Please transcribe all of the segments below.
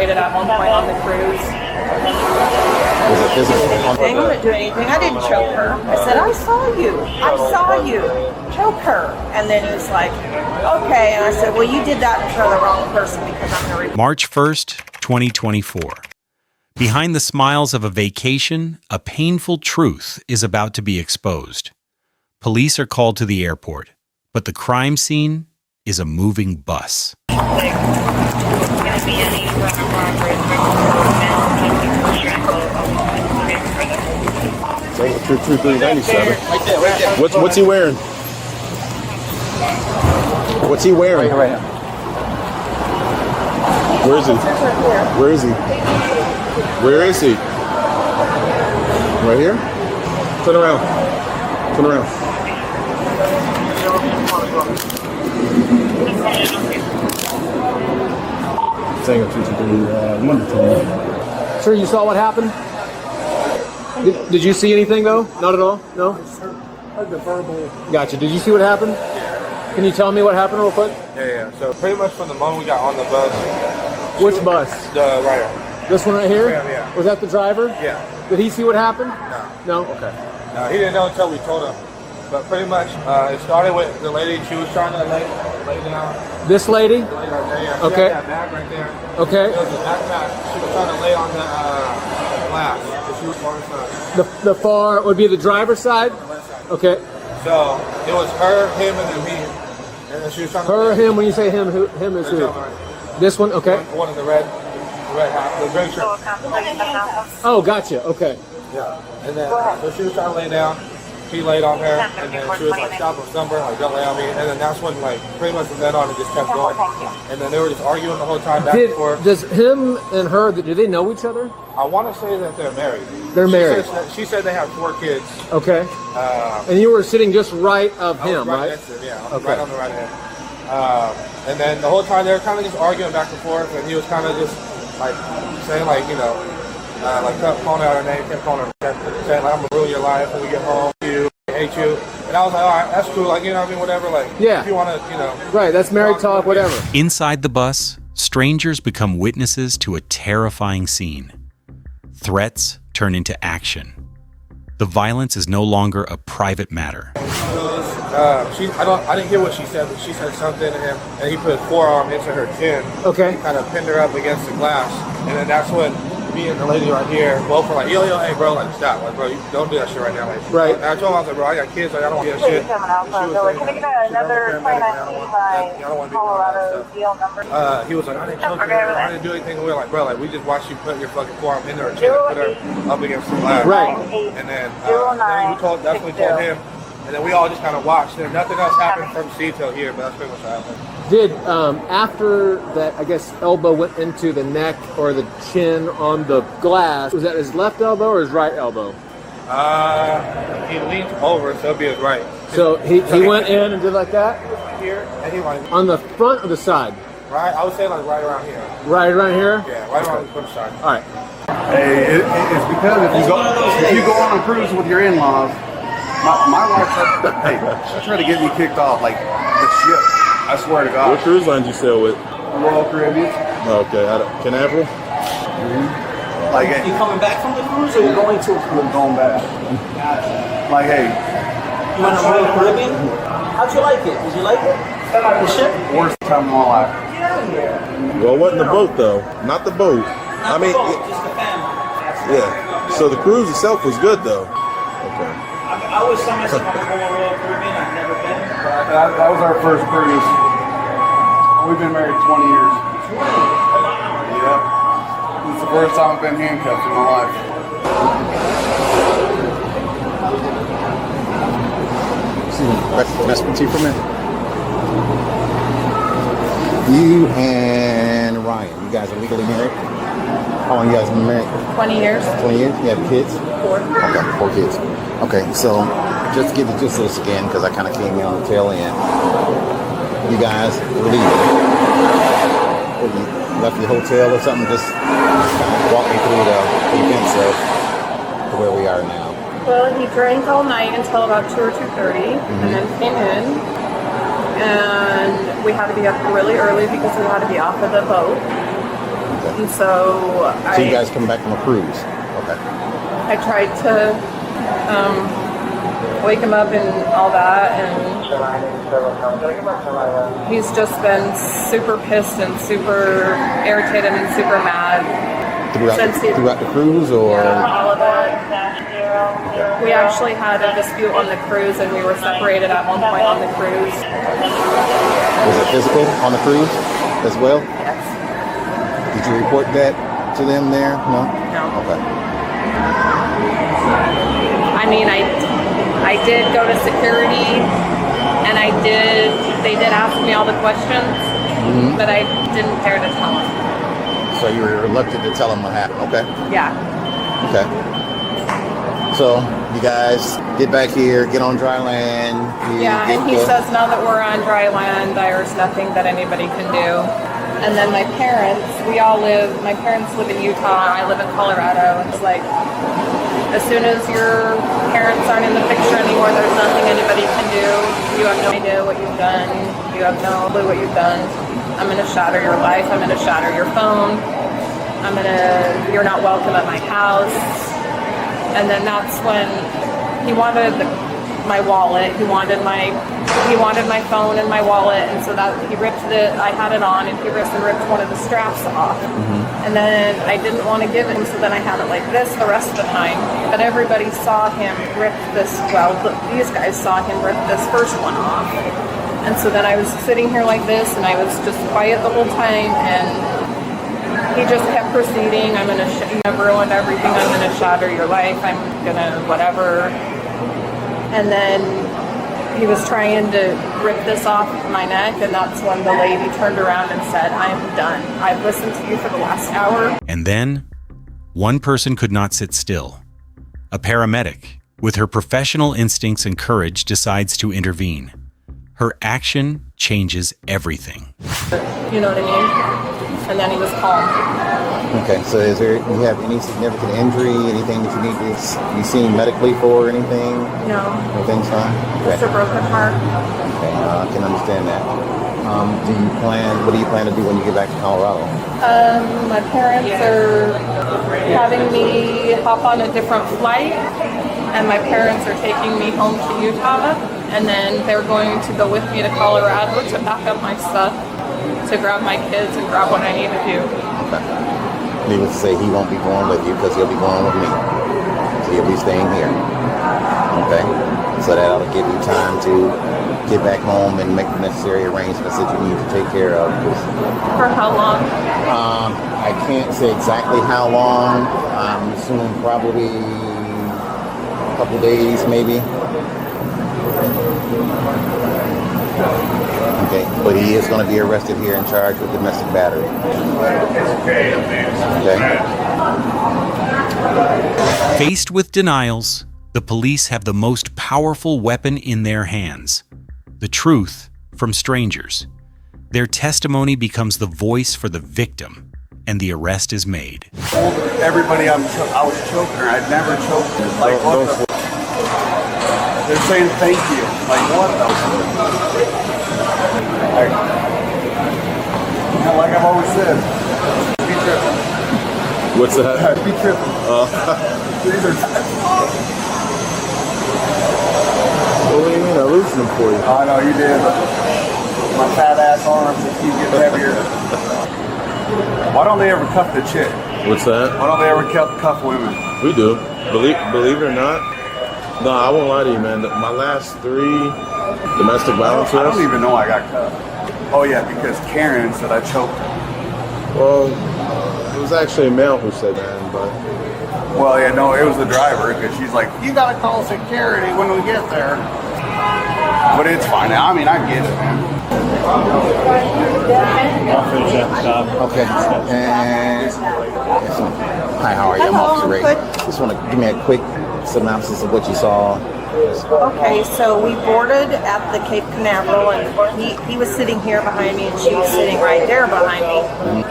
At one point on the cruise. Was it physical? I didn't do anything. I didn't choke her. I said, I saw you. Choke her. And then he's like, okay. And I said, well, you did that for the wrong person because I'm going to... March 1st, 2024. Behind the smiles of a vacation, a painful truth is about to be exposed. Police are called to the airport, but the crime scene is a moving bus. So, 397. What's he wearing? What's he wearing? Right here. Where is he? Where is he? Where is he? Right here? Turn around. Turn around. Saying 223, Sir, you saw what happened? Did you see anything though? Not at all? No? Heard the verbal. Gotcha. Did you see what happened? Can you tell me what happened real quick? Yeah. So pretty much from the moment we got on the bus. Which bus? The right here. This one right here? Yeah. Was that the driver? Yeah. Did he see what happened? No. No? Okay. No, he didn't know until we told him. But pretty much, it started with the lady. She was trying to lay down. This lady? The lady right there. Yeah. Okay. She had that bag right there. Okay. It was a backpack. She was trying to lay on the glass. So she was on the side. The far would be the driver's side? Okay. So it was her, him, and then me. And then she was trying to Her, him, when you say him is who? This one? Okay. One in the red hat, the gray shirt. Oh, gotcha. Okay. Yeah. And then so she was trying to lay down. He laid on her, and then she was like, stop or somewhere, like, don't lay on me. And then that's when, like, pretty much from then on, it just kept going. And then they were just arguing the whole time, back and forth. Does him and her, do they know each other? I want to say that they're married. They're married. She said they have 4 kids. Okay. And you were sitting just right of him, right? Next to him, yeah. Okay. Right on the right hand. And then the whole time, they were kind of just arguing back and forth, and he was kind of just, like, saying, like, you know, like, kept calling out her name, kept calling her, saying, like, I'm going to ruin your life when we get home. I hate you. And I was like, all right, that's cool. Like, you know what I mean? Whatever. Like, yeah. If you want to, you know. Right, that's married talk, whatever. Inside the bus, strangers become witnesses to a terrifying scene. Threats turn into action. The violence is no longer a private matter. I didn't hear what she said, but she said something to him, and he put his forearm into her chin. Okay. Kind of pinned her up against the glass, and then that's when me and the lady right here both were like, yo, hey, bro, like, stop. Like, bro, you don't do that shit right now. Like, right. And I told him, I was like, bro, I got kids, like, I don't want to do that shit. Can I get another plane by Colorado deal number? He was like, I didn't choke her, I didn't do anything. And we were like, bro, like, we just watched you put your fucking forearm into her chin and put her up against the glass. Right. And then that's when we told him. And then we all just kind of watched. And nothing else happened from C till here, but that's pretty much what happened. Did, after that, I guess, elbow went into the neck or the chin on the glass, was that his left elbow or his right elbow? He leaned over, so it'd be his right. So he went in and did like that? Here, and he like... On the front or the side? Right, I would say like right around here. Right around here? Yeah, right around the front side. All right. Hey, it's because if you go on a cruise with your in-laws, my wife she tried to get me kicked off like the ship. I swear to God. What cruise lines you sail with? Royal Caribbean. Okay, Canaveral? Mm-hmm. Like, hey, you coming back from the cruise or you going to a cruise? I'm going back. Like, hey. You went to Royal Caribbean? How'd you like it? Did you like it? The ship? Worst time of my life. Well, it wasn't the boat, though. Not the boat. Not the boat, just the family. Yeah. So the cruise itself was good, though. Okay. I always tell myself I'm going to Royal Caribbean. I've never been. That was our first cruise. We've been married 20 years. 20? Yeah. This is the first time I've been handcuffed in my life. Can I speak to you for a minute? You and Ryan, you guys are legally married? How long you guys been married? 20 years. 20 years? You have kids? 4. Okay, 4 kids. Okay, so just to give the gist of this again, because I kind of came in on the tail end. You guys were leaving. Or you left the hotel or something? Just kind of walk me through the events of where we are now. Well, he drank all night until about 2 or 2:30, and then came in, and we had to be up really early because we had to be off of the boat. And so So you guys come back from a cruise. Okay. I tried to wake him up and all that, and he's just been super pissed and super irritated and super mad. Throughout the cruise, or? Yeah, all of it. We actually had a dispute on the cruise, and we were separated at one point on the cruise. Was it physical on the cruise as well? Yes. Did you report that to them there? No? No. Okay. I mean, I did go to security, and they did ask me all the questions, but I didn't dare to tell them. So you were reluctant to tell them what happened. Okay. Yeah. Okay. So you guys get back here, get on dry land. And he says now that we're on dry land, there's nothing that anybody can do. And then my parents live in Utah, I live in Colorado, and it's like, as soon as your parents aren't in the picture anymore, there's nothing anybody can do. You have no idea what you've done. You have no clue what you've done. I'm going to shatter your life. I'm going to shatter your phone. You're not welcome at my house. And then that's when he wanted my wallet. He wanted my phone and my wallet. And so that he ripped I had it on, and he ripped one of the straps off. And then I didn't want to give it him, so then I had it like this the rest of the time. But everybody saw him rip these guys saw him rip this first one off. And so then I was sitting here like this, and I was just quiet the whole time, and he just kept proceeding. You've ruined everything. I'm going to shatter your life. I'm going to whatever. And then he was trying to rip this off my neck, and that's when the lady turned around and said, I'm done. I've listened to you for the last hour. And then, one person could not sit still. A paramedic, with her professional instincts and courage, decides to intervene. Her action changes everything. You know what I mean? And then he was calm. Okay, so you have any significant injury, anything that you need to be seen medically for, or anything? No. Everything's fine? Okay. Just a broken heart. Okay, I can understand that. What do you plan to do when you get back to Colorado? My parents are having me hop on a different flight, and my parents are taking me home to Utah, and then they're going to go with me to Colorado to pack up my stuff, to grab my kids and grab what I need to do. Okay. Needless to say, he won't be going with you because he'll be going with me. So he'll be staying here. Okay? So that'll give you time to get back home and make the necessary arrangements that you need to take care of. For how long? I can't say exactly how long. I'm assuming probably a couple days, maybe. Okay, but he is going to be arrested here and charged with domestic battery. Okay. Faced with denials, the police have the most powerful weapon in their hands: the truth from strangers. Their testimony becomes the voice for the victim, and the arrest is made. Everybody, I was choking her. I'd never choked her. Like, what the? They're saying thank you. Like, what the? Like I've always said, be tripping. What's that? Be tripping. These are. What do you mean I loosened them for you? I know you did. My fat ass arms just keep getting heavier. Why don't they ever cuff the chick? What's that? Why don't they ever cuff women? We do. Believe it or not. No, I won't lie to you, man. My last 3 domestic violence I arrests. don't even know I got cuffed. Oh yeah, because Karen said I choked her. Well, it was actually a male who said that, but. Well, yeah, no, it was the driver because she's like, you gotta call security when we get there. But it's fine. I mean, I get it, man. Okay. And hi, how are you? I'm Officer Ray. Just want to give me a quick synopsis of what you saw. Okay, so we boarded at the Cape Canaveral, and he was sitting here behind me, and she was sitting right there behind me.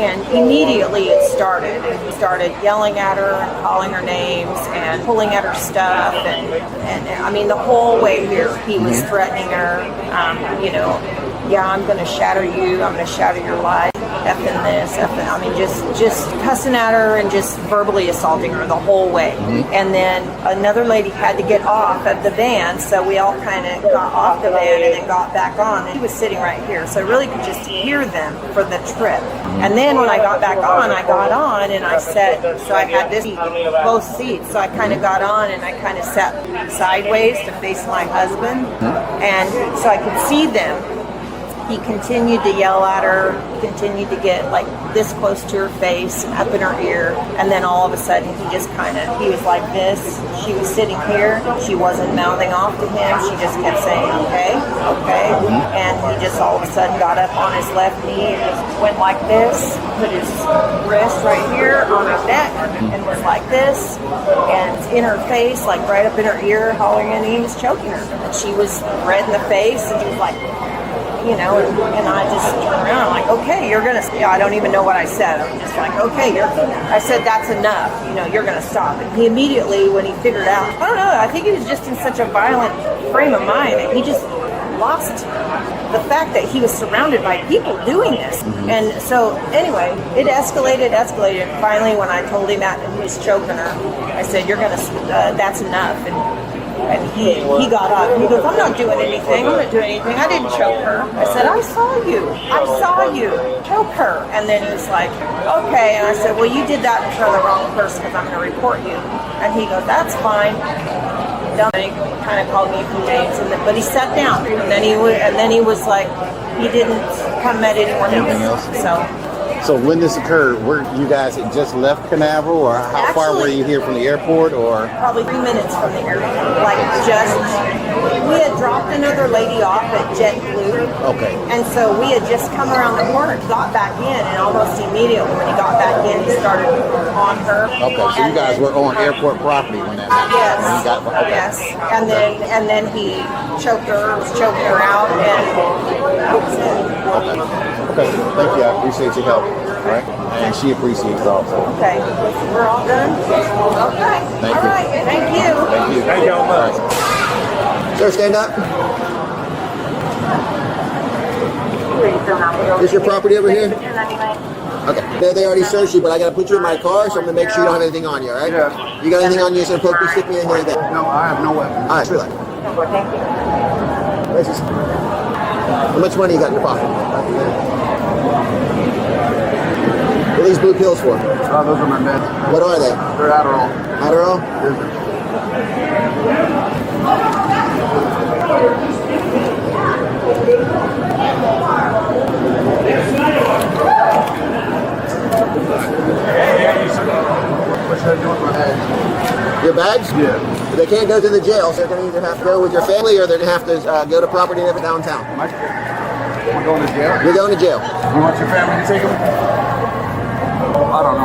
And immediately it started. He started yelling at her and calling her names and pulling at her stuff, and I mean the whole way here he was threatening her. Yeah, I'm going to shatter you. I'm going to shatter your life. effing this, effing, I mean, just cussing at her and just verbally assaulting her the whole way. And then another lady had to get off of the van, so we all kind of got off the van and then got back on. And he was sitting right here, so I really could just hear them for the trip. And then when I got back on, I got on and I sat, so I had this seat, both seats, so I kind of got on and I kind of sat sideways to face my husband, and so I could see them. He continued to yell at her, continued to get like this close to her face and up in her ear, and then all of a sudden he was like this. She was sitting here, she wasn't mouthing off to him, she just kept saying, okay, okay, and he just all of a sudden got up on his left knee and just went like this, put his wrist right here on her neck, and was like this, and in her face, like right up in her ear, hollering, and he was choking her, and she was red in the face, and he was like, you know, and I just turned around, I'm like, okay, you're gonna, I don't even know what I said. I'm just like, okay, I said, that's enough, you know, you're gonna stop. And he immediately, when he figured out, I don't know, I think he was just in such a violent frame of mind that he just lost the fact that he was surrounded by people doing this. And so, anyway, it escalated. Finally, when I told him that and he was choking her, I said, you're gonna, that's enough. And he got up and he goes, I'm not doing anything. I didn't choke her. I said, I saw you choke her. And then he was like, okay. And I said, well, you did that in front of the wrong person because I'm going to report you. And he goes, that's fine. And he kind of called me a few names, but he sat down. And then he was like, he didn't come at anyone else. So when this occurred, were you guys had just left Canaveral, or how far were you here from the airport, or? Probably 3 minutes from the airport. We had dropped another lady off at JetBlue. Okay. And so we had just come around the corner, got back in, and almost immediately when he got back in, he started on her. Okay, so you guys were on airport property when that happened. Yes. When you got, okay. Yes. And then he choked her, was choking her out, and that was it. Okay, thank you. I appreciate your help. All right, and she appreciates it also. Okay, we're all done? Okay. Thank all you. right, thank you. Thank you. Thank you all much. Sir, stand up. Is your property over here? Okay. They already searched you, but I got to put you in my car, so I'm going to make sure you don't have anything on you, all right? Yeah. You got anything on you? So poke me, stick me in here. No, I have no weapon. All right, relax. How much money you got in your pocket? What are these blue pills for? Those are my meds. What are they? They're Adderall. Adderall? What should I do with my bags? Your bags? Yeah. They can't go to the jail, so they're going to either have to go with your family or they're going to have to go to property never downtown. We're going to jail? You're going to jail. You want your family to take them? I don't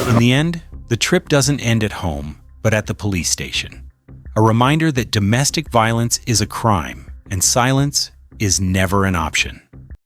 know. In the end, the trip doesn't end at home, but at the police station. A reminder that domestic violence is a crime and silence is never an option.